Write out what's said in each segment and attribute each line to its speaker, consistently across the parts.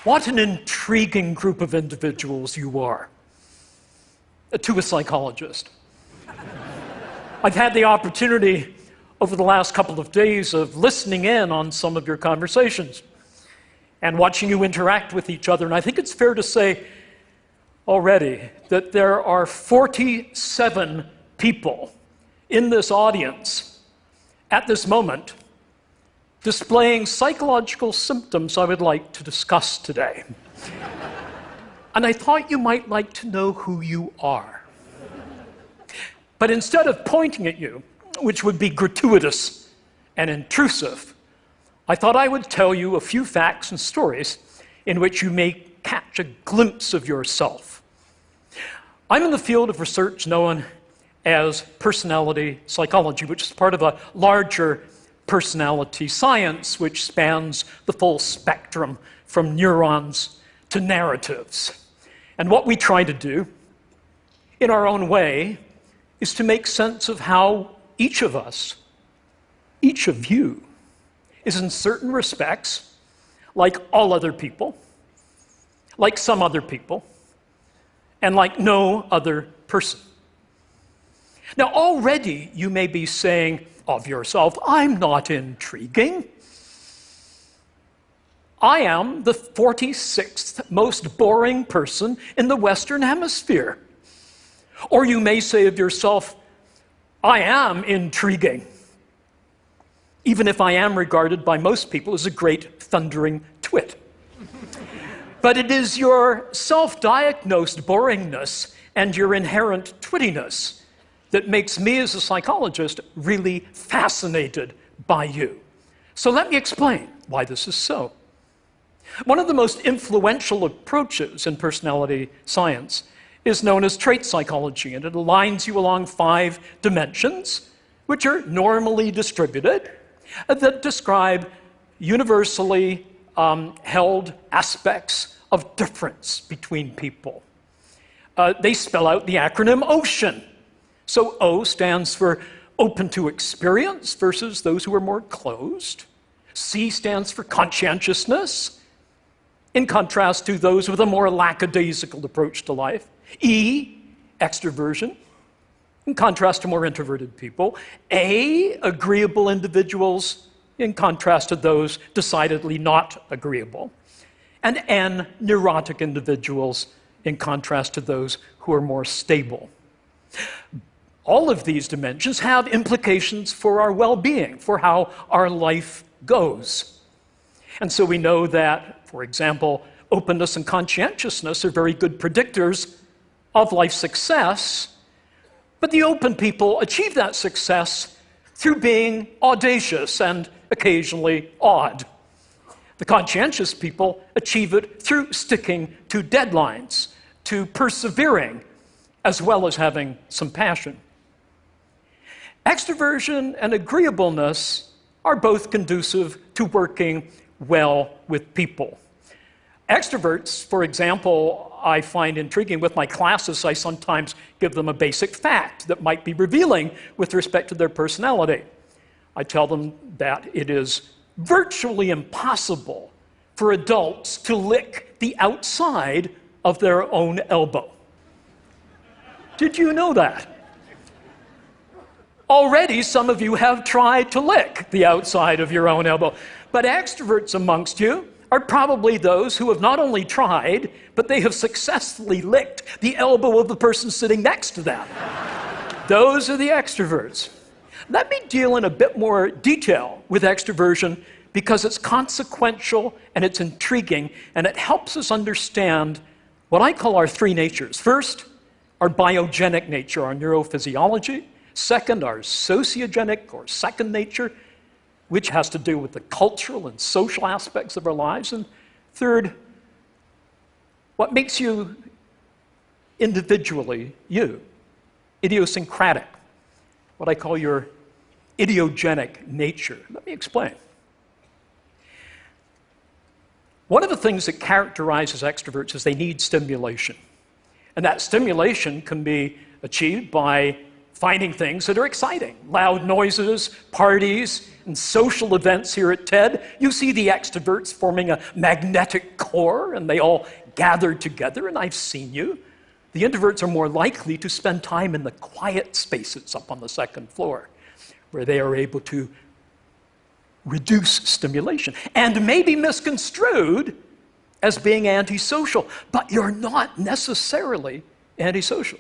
Speaker 1: What an intriguing group of individuals you are, to a psychologist. I've had the opportunity over the last couple of days of listening in on some of your conversations and watching you interact with each other, and I think it's fair to say already that there are 47 people in this audience at this moment displaying psychological symptoms I would like to discuss today. And I thought you might like to know who you are. But instead of pointing at you, which would be gratuitous and intrusive, I thought I would tell you a few facts and stories in which you may catch a glimpse of yourself. I'm in the field of research known as personality psychology, which is part of a larger personality science which spans the full spectrum from neurons to narratives. And what we try to do, in our own way, is to make sense of how each of us, each of you, is in certain respects like all other people, like some other people, and like no other person. Now, already you may be saying of yourself, I'm not intriguing. I am the 46th most boring person in the Western Hemisphere. Or you may say of yourself, I am intriguing, even if I am regarded by most people as a great thundering twit. But it is your self-diagnosed boringness and your inherent twittiness that makes me as a psychologist really fascinated by you. So let me explain why this is so. One of the most influential approaches in personality science is known as trait psychology, and it aligns you along 5 dimensions, which are normally distributed, that describe universally held aspects of difference between people. They spell out the acronym OCEAN. So O stands for open to experience versus those who are more closed. C stands for conscientiousness, in contrast to those with a more lackadaisical approach to life. E, extroversion, in contrast to more introverted people. A, agreeable individuals, in contrast to those decidedly not agreeable. And N, neurotic individuals, in contrast to those who are more stable. All of these dimensions have implications for our well-being, for how our life goes. And so we know that, for example, openness and conscientiousness are very good predictors of life success, but the open people achieve that success through being audacious and occasionally odd. The conscientious people achieve it through sticking to deadlines, to persevering, as well as having some passion. Extroversion and agreeableness are both conducive to working well with people. Extroverts, for example, I find intriguing. With my classes, I sometimes give them a basic fact that might be revealing with respect to their personality. I tell them that it is virtually impossible for adults to lick the outside of their own elbow. Did you know that? Already, some of you have tried to lick the outside of your own elbow. But extroverts amongst you are probably those who have not only tried, but they have successfully licked the elbow of the person sitting next to them. Those are the extroverts. Let me deal in a bit more detail with extroversion because it's consequential and it's intriguing, and it helps us understand what I call our 3 natures. First, our biogenic nature, our neurophysiology. Second, our sociogenic or second nature, which has to do with the cultural and social aspects of our lives. And third, what makes you individually you, idiosyncratic, what I call your idiogenic nature. Let me explain. One of the things that characterizes extroverts is they need stimulation. And that stimulation can be achieved by finding things that are exciting. Loud noises, parties, and social events here at TED. You see the extroverts forming a magnetic core, and they all gather together, and I've seen you. The introverts are more likely to spend time in the quiet spaces up on the second floor, where they are able to reduce stimulation and may be misconstrued as being antisocial, but you're not necessarily antisocial.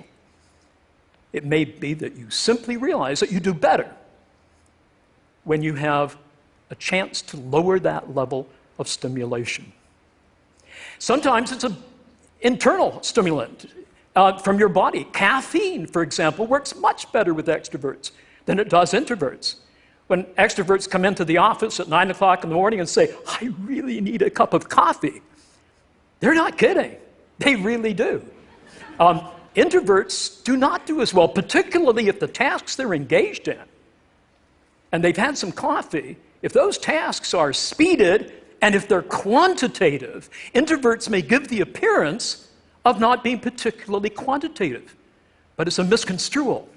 Speaker 1: It may be that you simply realize that you do better when you have a chance to lower that level of stimulation. Sometimes it's an internal stimulant from your body. Caffeine, for example, works much better with extroverts than it does introverts. When extroverts come into the office at 9 o'clock in the morning and say, I really need a cup of coffee, they're not kidding. They really do. Introverts do not do as well, particularly if the tasks they're engaged in, and they've had some coffee, if those tasks are speeded and if they're quantitative, introverts may give the appearance of not being particularly quantitative, but it's a misconstrual.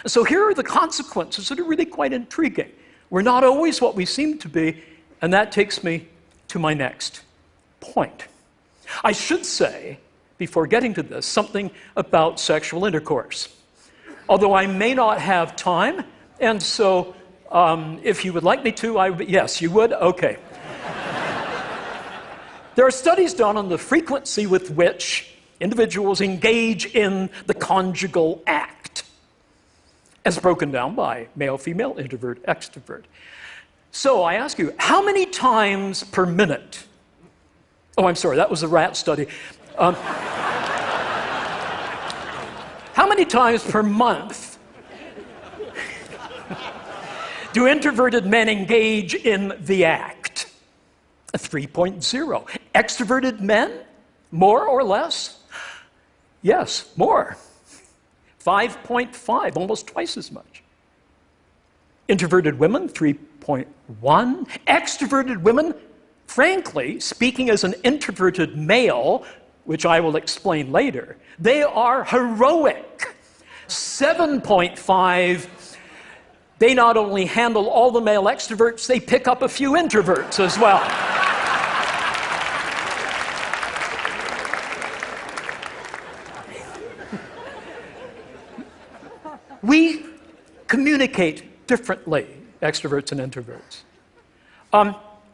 Speaker 1: And so here are the consequences that are really quite intriguing. We're not always what we seem to be, and that takes me to my next point. I should say, before getting to this, something about sexual intercourse. Although I may not have time, and so if you would like me to, yes, you would? Okay. There are studies done on the frequency with which individuals engage in the conjugal act, as broken down by male, female, introvert, extrovert. So I ask you, how many times per minute? Oh, I'm sorry, that was a rat study. How many times per month do introverted men engage in the act? 3.0. Extroverted men, more or less? Yes, more. 5.5, almost twice as much. Introverted women, 3.1. Extroverted women, frankly, speaking as an introverted male, which I will explain later, they are heroic. 7.5, they not only handle all the male extroverts, they pick up a few introverts as well. We communicate differently, extroverts and introverts.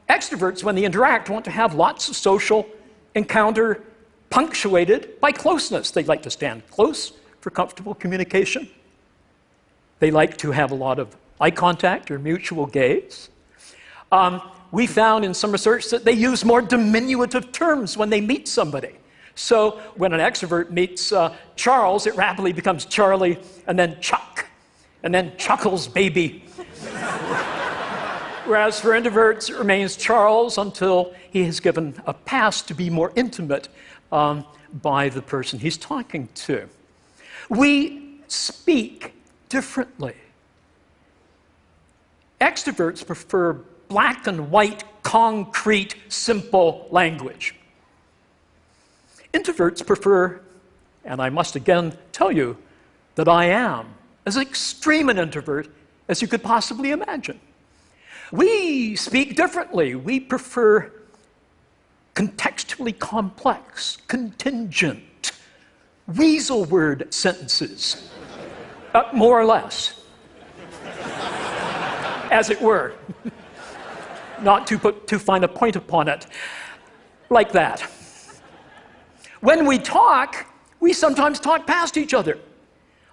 Speaker 1: Extroverts, when they interact, want to have lots of social encounter punctuated by closeness. They like to stand close for comfortable communication. They like to have a lot of eye contact or mutual gaze. We found in some research that they use more diminutive terms when they meet somebody. So when an extrovert meets Charles, it rapidly becomes Charlie, and then Chuck, and then Chuckles baby. Whereas for introverts, it remains Charles until he has given a pass to be more intimate by the person he's talking to. We speak differently. Extroverts prefer black and white, concrete, simple language. Introverts prefer, and I must again tell you that I am as extreme an introvert as you could possibly imagine. We speak differently. We prefer contextually complex, contingent, weasel word sentences, more or less, as it were, not to put too fine a point upon it, like that. When we talk, we sometimes talk past each other.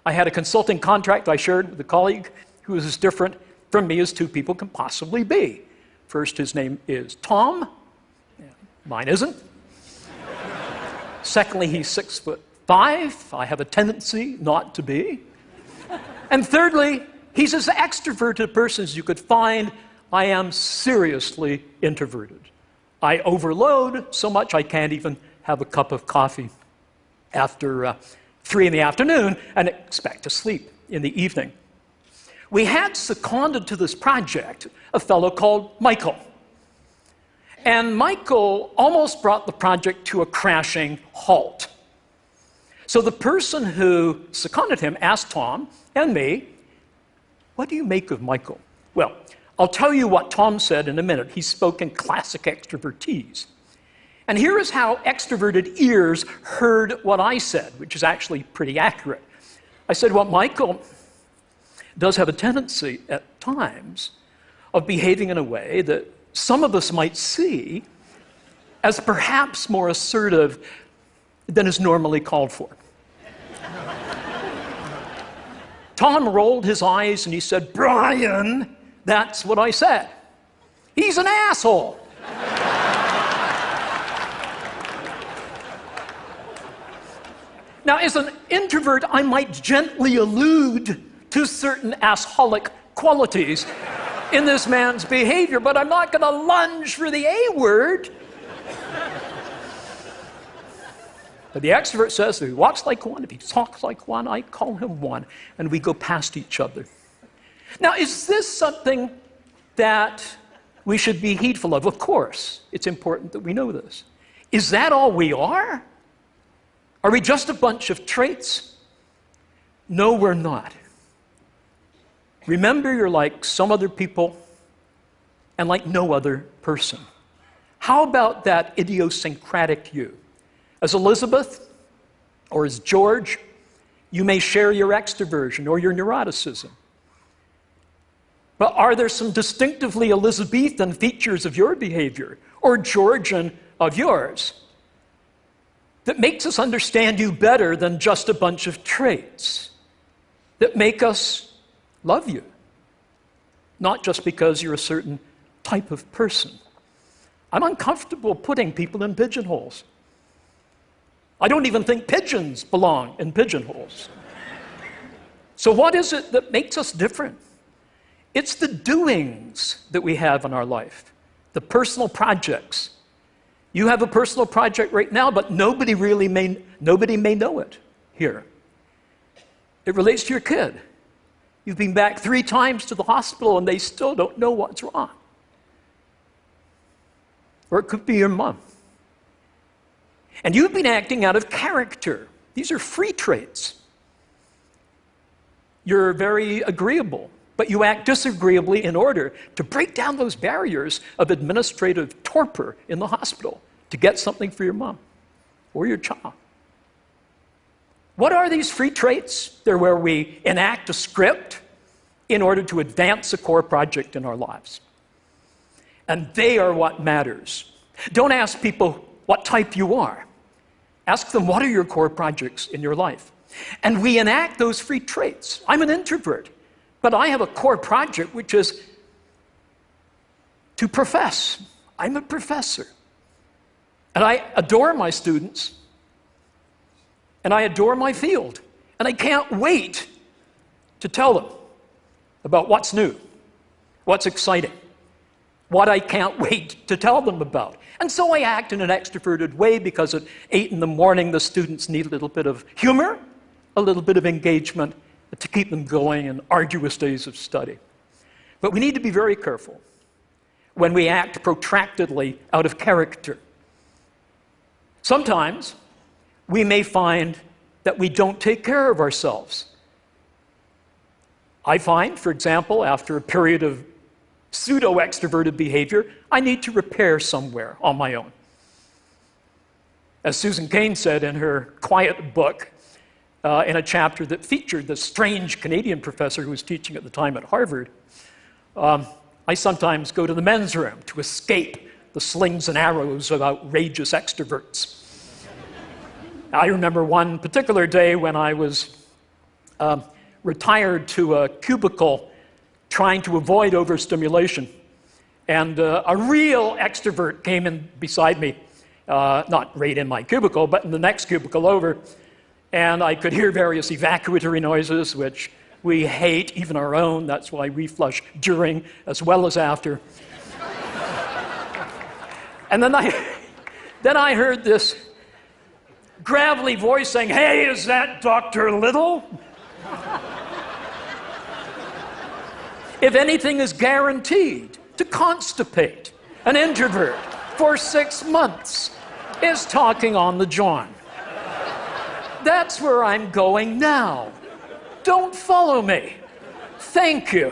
Speaker 1: I had a consulting contract I shared with a colleague who is as different from me as two people can possibly be. First, his name is Tom. Mine isn't. Secondly, he's 6'5". I have a tendency not to be. And thirdly, he's as extroverted a person as you could find. I am seriously introverted. I overload so much I can't even have a cup of coffee after 3 in the afternoon and expect to sleep in the evening. We had seconded to this project a fellow called Michael. And Michael almost brought the project to a crashing halt. So the person who seconded him asked Tom and me, "What do you make of Michael?" Well, I'll tell you what Tom said in a minute. He spoke in classic extrovertese. And here is how extroverted ears heard what I said, which is actually pretty accurate. I said, well, Michael does have a tendency at times of behaving in a way that some of us might see as perhaps more assertive than is normally called for. Tom rolled his eyes and he said, "Brian, that's what I said. He's an asshole." Now, as an introvert, I might gently allude to certain assholic qualities in this man's behavior, but I'm not going to lunge for the A word. But the extrovert says if he walks like one, if he talks like one, I call him one, and we go past each other. Now, is this something that we should be heedful of? Of course, it's important that we know this. Is that all we are? Are we just a bunch of traits? No, we're not. Remember, you're like some other people and like no other person. How about that idiosyncratic you? As Elizabeth or as George, you may share your extroversion or your neuroticism. But are there some distinctively Elizabethan features of your behavior or Georgian of yours that makes us understand you better than just a bunch of traits, that make us love you, not just because you're a certain type of person? I'm uncomfortable putting people in pigeonholes. I don't even think pigeons belong in pigeonholes. So what is it that makes us different? It's the doings that we have in our life, the personal projects. You have a personal project right now, but nobody may know it here. It relates to your kid. You've been back 3 times to the hospital and they still don't know what's wrong. Or it could be your mom. And you've been acting out of character. These are free traits. You're very agreeable, but you act disagreeably in order to break down those barriers of administrative torpor in the hospital to get something for your mom or your child. What are these free traits? They're where we enact a script in order to advance a core project in our lives. And they are what matters. Don't ask people what type you are. Ask them, what are your core projects in your life? And we enact those free traits. I'm an introvert, but I have a core project which is to profess. I'm a professor. And I adore my students, and I adore my field, and I can't wait to tell them about what's new, what's exciting, what I can't wait to tell them about. And so I act in an extroverted way because at 8 in the morning, the students need a little bit of humor, a little bit of engagement to keep them going in arduous days of study. But we need to be very careful when we act protractedly out of character. Sometimes we may find that we don't take care of ourselves. I find, for example, after a period of pseudo-extroverted behavior, I need to repair somewhere on my own. As Susan Cain said in her Quiet book, in a chapter that featured the strange Canadian professor who was teaching at the time at Harvard, I sometimes go to the men's room to escape the slings and arrows of outrageous extroverts. I remember one particular day when I was retired to a cubicle trying to avoid overstimulation. And a real extrovert came in beside me, not right in my cubicle, but in the next cubicle over. And I could hear various evacuatory noises, which we hate, even our own. That's why we flush during as well as after. And then I heard this gravelly voice saying, "Hey, is that Dr. Little?" If anything is guaranteed to constipate an introvert for 6 months, is talking on the John. that's where I'm going now. Don't follow me. Thank you.